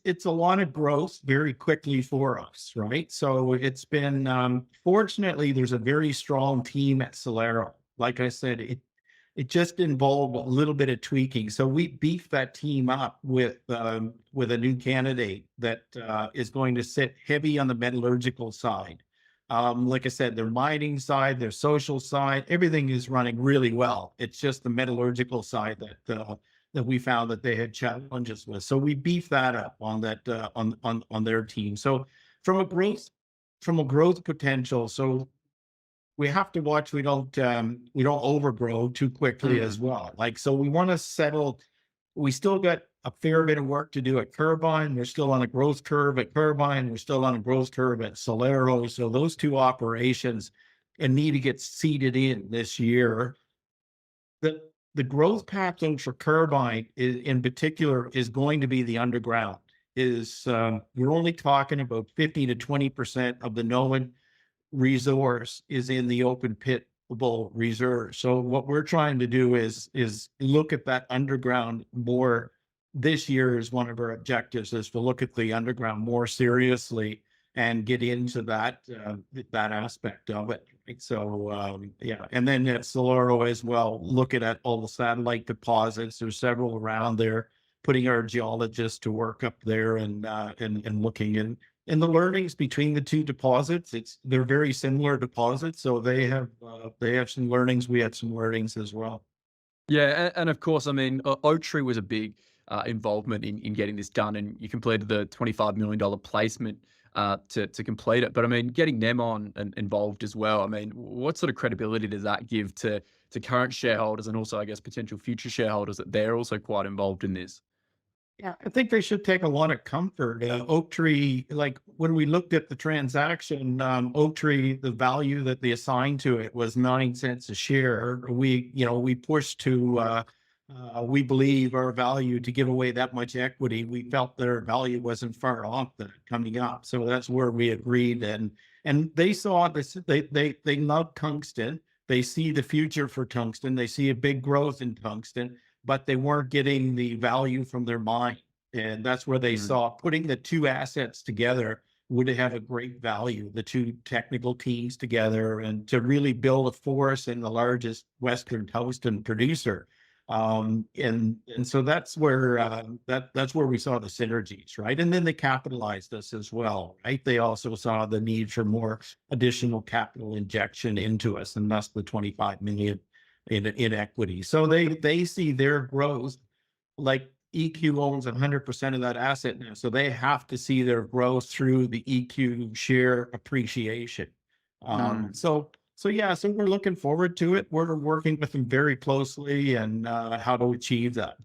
it's a lot of growth very quickly for us, right? So it's been fortunately there's a very strong team at Salero. Like I said, it just involved a little bit of tweaking. So we beefed that team up with a new candidate that is going to sit heavy on the metallurgical side. Like I said, their mining side, their social side, everything is running really well. It's just the metallurgical side that we found that they had challenges with. So we beefed that up on that on their team. So from a growth from a growth potential, so we have to watch we don't overgrow too quickly as Mm, well. Like so we want to settle. We still got a fair bit of work to do at Turbine. We're still on a growth curve at Turbine. We're still on a growth curve at Salero. So those two operations and need to get seeded in this year. The growth pattern for Turbine in particular is going to be the underground. Is We're only talking about 50 to 20% of the known resource is in the open pitable reserve. So what we're trying to do is look at that underground more. This year is one of our objectives is to look at the underground more seriously and get into that aspect of it. Right? So yeah, and then at Saloro as well, looking at all the satellite deposits. There's several around there. Putting our geologists to work up there and looking in and the learnings between the two deposits, they're very similar deposits, so they have some learnings. We had some learnings as well. yeah, and of course, I mean, Oaktree was a big involvement in getting this done, and you completed the $25 million placement to complete it. But I mean, getting them on and involved as well. I mean, what sort of credibility does that give to current shareholders and also, I guess, potential future shareholders that they're also quite involved in this? Yeah, I think they should take a lot of comfort. Oaktree, like when we looked at the transaction, Oaktree, the value that they assigned to it was 9 cents a share. We pushed to, we believe our value to give away that much equity. We felt their value wasn't far off that coming up. So that's where we agreed. And they saw this, they love tungsten. They see the future for tungsten. They see a big growth in tungsten, but they weren't getting the value from their mine. And that's where they Mm, saw putting the two assets together would have a great value, the two technical teams together, and to really build a force in the largest Western tungsten producer. And so that's where that's where we saw the synergies, right? And then they capitalized us as well, right? They also saw the need for more additional capital injection into us, and thus the 25 million in equity. So they see their growth like EQ owns 100% of that asset now. So they have to see their growth through the EQ share appreciation. mm. So yeah, so we're looking forward to it. We're working with them very closely and how to achieve that.